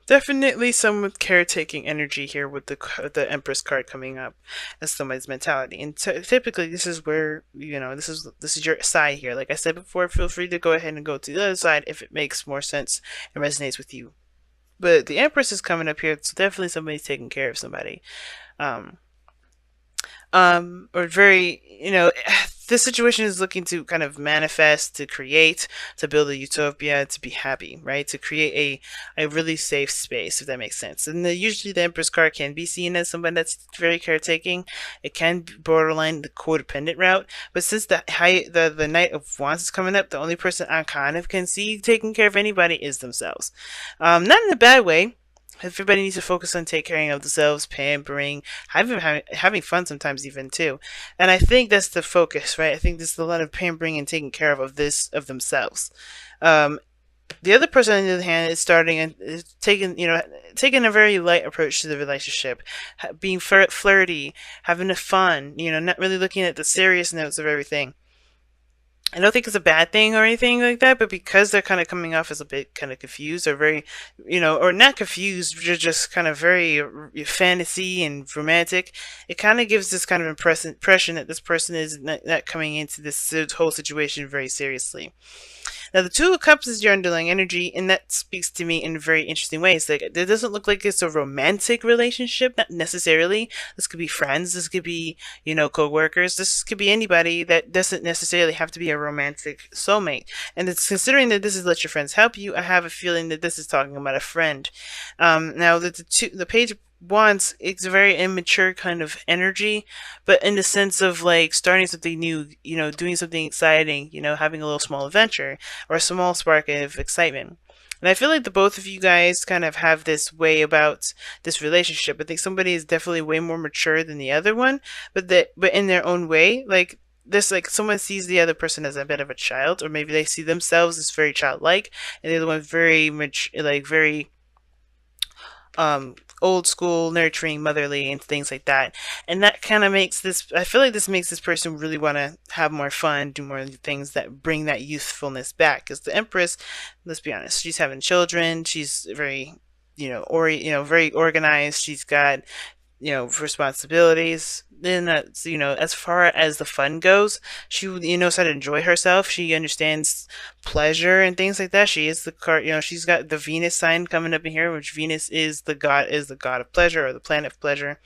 Definitely some with caretaking energy here with the Empress card coming up as somebody's mentality. And typically this is where, this is your side here. Like I said before, feel free to go ahead and go to the other side if it makes more sense and resonates with you. But the Empress is coming up here, so definitely somebody's taking care of somebody. Um, or very, this situation is looking to kind of manifest, to create, to build a utopia, to be happy, right? To create a really safe space, if that makes sense. And usually the Empress card can be seen as someone that's very caretaking. It can be borderline the codependent route. But since the Knight of Wands is coming up, the only person I kind of can see taking care of anybody is themselves. Not in a bad way. Everybody needs to focus on taking care of themselves, pampering, having fun sometimes even too. And I think that's the focus, right? I think there's a lot of pampering and taking care of themselves. Um, the other person on the other hand is starting and is taking a very light approach to the relationship, being flirty, having a fun, not really looking at the serious notes of everything. I don't think it's a bad thing or anything like that, but because they're kind of coming off as a bit kind of confused or very, or not confused, just kind of very fantasy and romantic, it kind of gives this kind of impression that this person is not coming into this whole situation very seriously. Now, the Two of Cups is your underlying energy, and that speaks to me in very interesting ways. Like, it doesn't look like it's a romantic relationship, not necessarily. This could be friends, this could be, co-workers, this could be anybody that doesn't necessarily have to be a romantic soulmate. And it's considering that this is Let Your Friends Help You, I have a feeling that this is talking about a friend. Now, the Page of Wands, it's a very immature kind of energy, but in the sense of like starting something new, doing something exciting, having a little small adventure or a small spark of excitement. And I feel like the both of you guys kind of have this way about this relationship. I think somebody is definitely way more mature than the other one, but in their own way, like this, like someone sees the other person as a bit of a child, or maybe they see themselves as very childlike, and the other one very much like very old school, nurturing, motherly, and things like that. And that kind of makes this, I feel like this makes this person really want to have more fun, do more things that bring that youthfulness back. Because the Empress, let's be honest, she's having children, she's very, very organized, she's got responsibilities. Then that's, as far as the fun goes, she, knows how to enjoy herself. She understands pleasure and things like that. She is the card, she's got the Venus sign coming up in here, which Venus is the god of pleasure, or the planet of pleasure.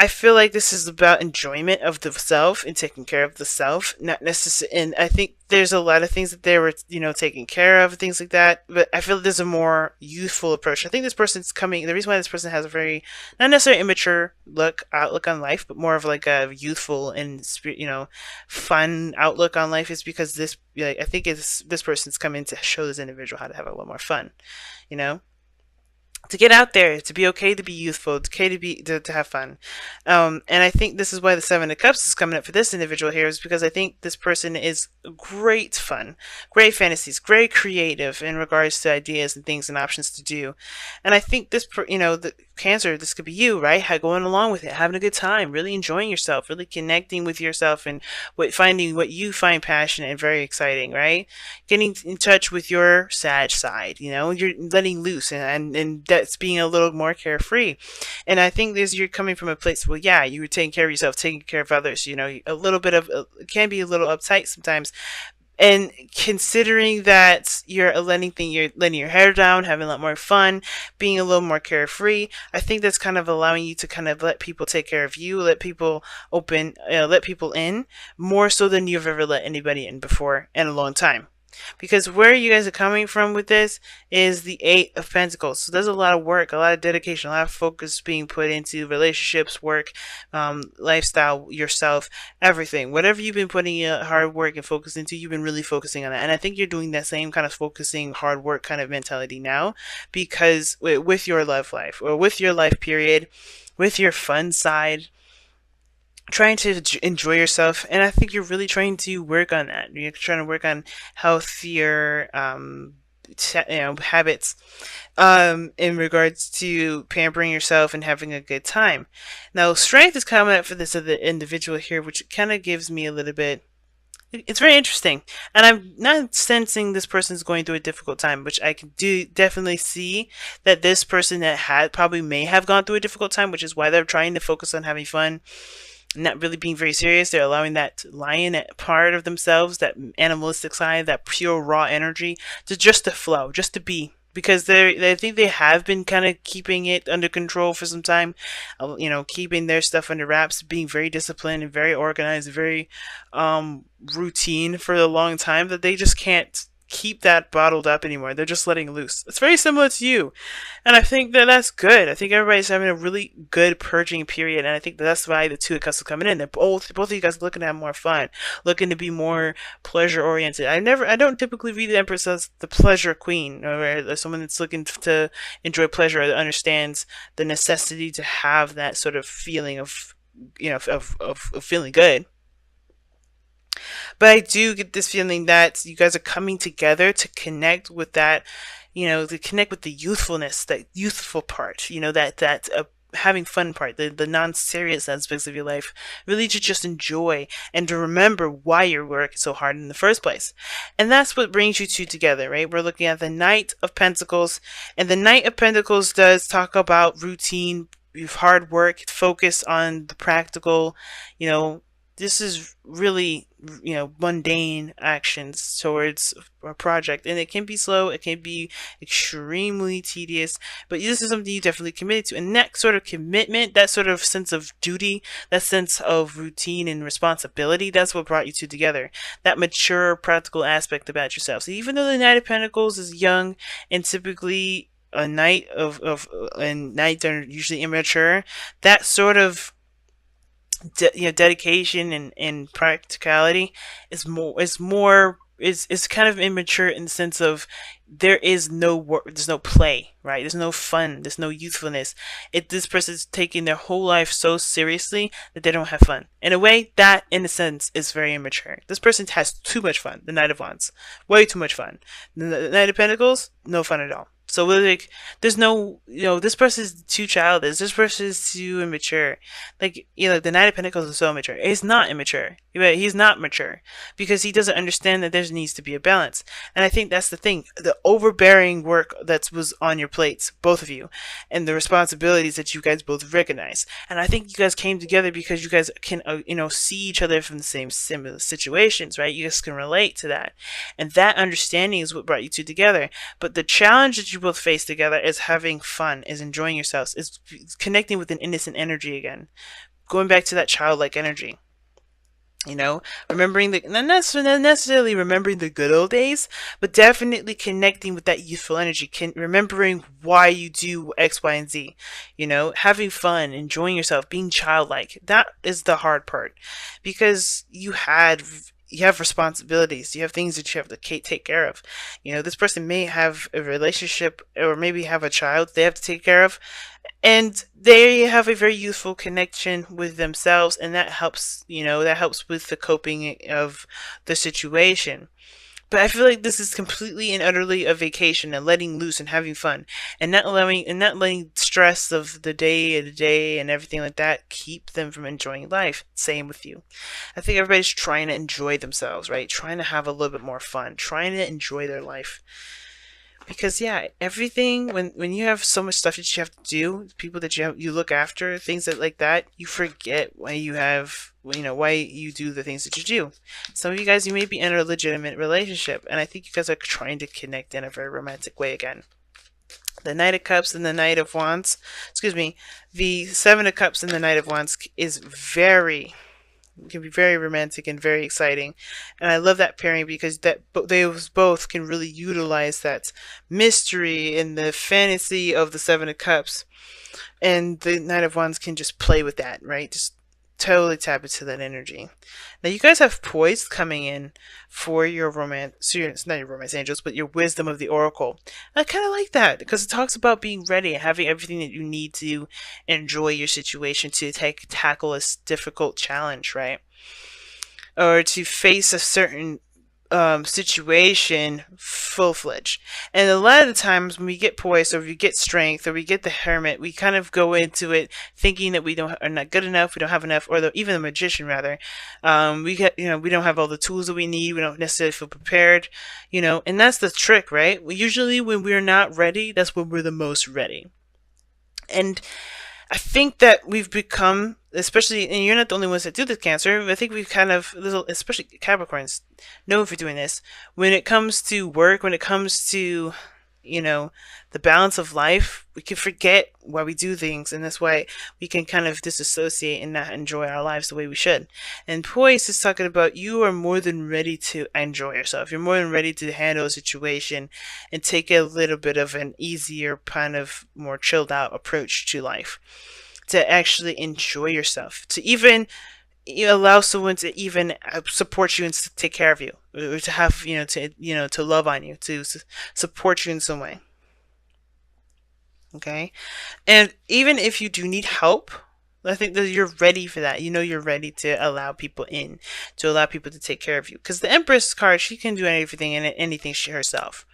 I feel like this is about enjoyment of the self and taking care of the self, not necessarily. And I think there's a lot of things that they were, taking care of, things like that. But I feel like there's a more youthful approach. I think this person's coming. The reason why this person has a very, not necessarily immature outlook on life, but more of like a youthful and fun outlook on life is because this, I think it's this person's coming to show this individual how to have a little more fun, you know to get out there, to be okay to be youthful, it's okay to have fun. And I think this is why the Seven of Cups is coming up for this individual here, is because I think this person is great fun, great fantasies, great creative in regards to ideas and things and options to do. And I think the Cancer, this could be you, right? Going along with it, having a good time, really enjoying yourself, really connecting with yourself, and finding what you find passionate and very exciting, right? Getting in touch with your sad side, you're letting loose, and that's being a little more carefree. And I think this, you're coming from a place, well, yeah, you were taking care of yourself, taking care of others, a little bit of, it can be a little uptight sometimes. And considering that you're letting your hair down, having a lot more fun, being a little more carefree, I think that's kind of allowing you to kind of let people take care of you, let people let people in more so than you've ever let anybody in before in a long time. Because where you guys are coming from with this is the Eight of Pentacles. So there's a lot of work, a lot of dedication, a lot of focus being put into relationships, work, lifestyle, yourself, everything. Whatever you've been putting hard work and focus into, you've been really focusing on that. And I think you're doing that same kind of focusing, hard work kind of mentality now, because with your love life, or with your life period, with your fun side, trying to enjoy yourself. And I think you're really trying to work on that. You're trying to work on healthier habits in regards to pampering yourself and having a good time. Now, strength is coming up for this other individual here, which kind of gives me a little bit It's very interesting, and I'm not sensing this person's going through a difficult time, which I can do definitely see that this person that had probably may have gone through a difficult time, which is why they're trying to focus on having fun, not really being very serious. They're allowing that lion part of themselves, that animalistic side, that pure raw energy, to flow, just to be. Because I think they have been kind of keeping it under control for some time, keeping their stuff under wraps, being very disciplined and very organized, very routine for a long time. That they just can't keep that bottled up anymore. They're just letting loose. It's very similar to you, and I think that that's good. I think everybody's having a really good purging period, and I think that's why the two of us are coming in. They're both of you guys looking to have more fun, looking to be more pleasure oriented. I don't typically read the Empress as the pleasure queen, or as someone that's looking to enjoy pleasure, or that understands the necessity to have that sort of feeling of of feeling good. But I do get this feeling that you guys are coming together to connect with that, to connect with the youthfulness, that youthful part, that having fun part, the non-serious aspects of your life, really to just enjoy and to remember why you're working so hard in the first place. And that's what brings you two together, right? We're looking at the Knight of Pentacles, and the Knight of Pentacles does talk about routine, hard work, focus on the practical, you know, this is really, mundane actions towards a project, and it can be slow, it can be extremely tedious, but this is something you definitely committed to, and that sort of commitment, that sort of sense of duty, that sense of routine and responsibility, that's what brought you two together. That mature practical aspect about yourself. So even though the Knight of Pentacles is young and typically a knight and knights are usually immature, that sort of dedication and practicality is kind of immature in the sense of there is no work, there's no play, right? There's no fun, there's no youthfulness. This person's taking their whole life so seriously that they don't have fun. In a way, that in a sense is very immature. This person has too much fun. The Knight of Wands, way too much fun. The Knight of Pentacles, no fun at all. So like, there's no, this person's too childish. This person's too immature. Like, the Knight of Pentacles is so immature. He's not immature. He's not mature because he doesn't understand that there needs to be a balance. And I think that's the thing. The overbearing work that was on your plates, both of you, and the responsibilities that you guys both recognize. And I think you guys came together because you guys can, see each other from the same similar situations, right? You guys can relate to that. And that understanding is what brought you two together. But the challenge that you both face together is having fun, is enjoying yourselves, is connecting with an innocent energy again, going back to that childlike energy. Remembering not necessarily remembering the good old days, but definitely connecting with that youthful energy, remembering why you do X, Y, and Z. Having fun, enjoying yourself, being childlike. That is the hard part, because you have responsibilities. You have things that you have to take care of. This person may have a relationship or maybe have a child they have to take care of, and they have a very youthful connection with themselves, and that helps. That helps with the coping of the situation. But I feel like this is completely and utterly a vacation and letting loose and having fun, and not letting stress of the day and everything like that keep them from enjoying life. Same with you. I think everybody's trying to enjoy themselves, right? Trying to have a little bit more fun, trying to enjoy their life. Because yeah, everything, when you have so much stuff that you have to do, people that you look after, things that like that, you forget why why you do the things that you do. Some of you guys, you may be in a legitimate relationship, and I think you guys are trying to connect in a very romantic way again. The Knight of Cups and the Knight of Wands, excuse me, the Seven of Cups and the Knight of Wands can be very romantic and very exciting, and I love that pairing because they both can really utilize that mystery and the fantasy of the Seven of Cups, and the Knight of Wands can just play with that, right? Just totally tap into that energy. Now you guys have poise coming in for your romance, so it's not your romance angels, but your wisdom of the oracle. I kind of like that because it talks about being ready and having everything that you need to enjoy your situation, to tackle a difficult challenge, right? Or to face a certain situation full fledged. And a lot of the times when we get poise or we get strength or we get the hermit, we kind of go into it thinking that we don't are not good enough, we don't have enough, or even the magician rather. We get we don't have all the tools that we need. We don't necessarily feel prepared, and that's the trick, right? Usually when we're not ready, that's when we're the most ready. And I think that we've become, especially, and you're not the only ones that do this, Cancer. I think we've kind of, especially Capricorns, know if you're doing this. When it comes to work, when it comes to, you know, the balance of life, we can forget why we do things, and that's why we can kind of disassociate and not enjoy our lives the way we should. And Poise is talking about you are more than ready to enjoy yourself. You're more than ready to handle a situation and take a little bit of an easier, kind of more chilled out approach to life. To actually enjoy yourself, to even allow someone to even support you and take care of you, or to have to love on you, to support you in some way. Okay, and even if you do need help, I think that you're ready for that. You're ready to allow people in, to allow people to take care of you. Because the Empress card, she can do everything and anything she herself.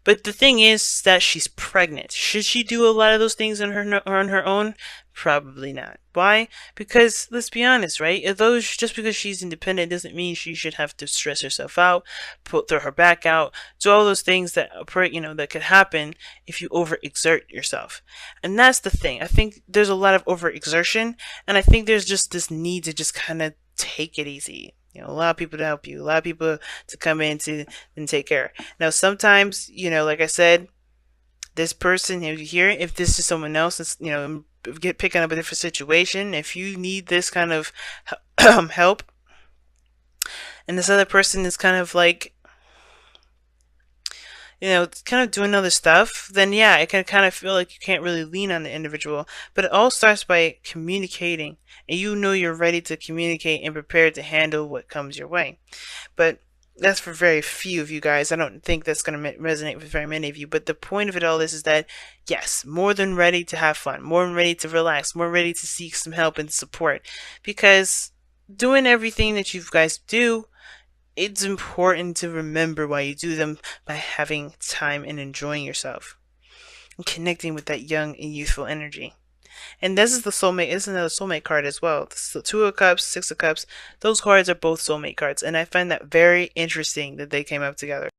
But the thing is that she's pregnant. Should she do a lot of those things on her own? Probably not. Why? Because let's be honest, right? Although just because she's independent doesn't mean she should have to stress herself out, throw her back out, do all those things that that could happen if you overexert yourself. And that's the thing. I think there's a lot of overexertion, and I think there's just this need to just kind of take it easy. Allow people to help you, allow people to come in to and take care. Now, sometimes, like I said, this person here, if this is someone else, that's, get picking up a different situation, if you need this kind of help, and this other person is kind of like, kind of doing other stuff, then yeah, it can kind of feel like you can't really lean on the individual. But it all starts by communicating, and you're ready to communicate and prepared to handle what comes your way. But that's for very few of you guys. I don't think that's going to resonate with very many of you. But the point of it all is that, yes, more than ready to have fun, more than ready to relax, more ready to seek some help and support. Because doing everything that you guys do, it's important to remember why you do them by having time and enjoying yourself and connecting with that young and youthful energy. And this is the soulmate. This is another soulmate card as well. So Two of Cups, Six of Cups. Those cards are both soulmate cards, and I find that very interesting that they came up together.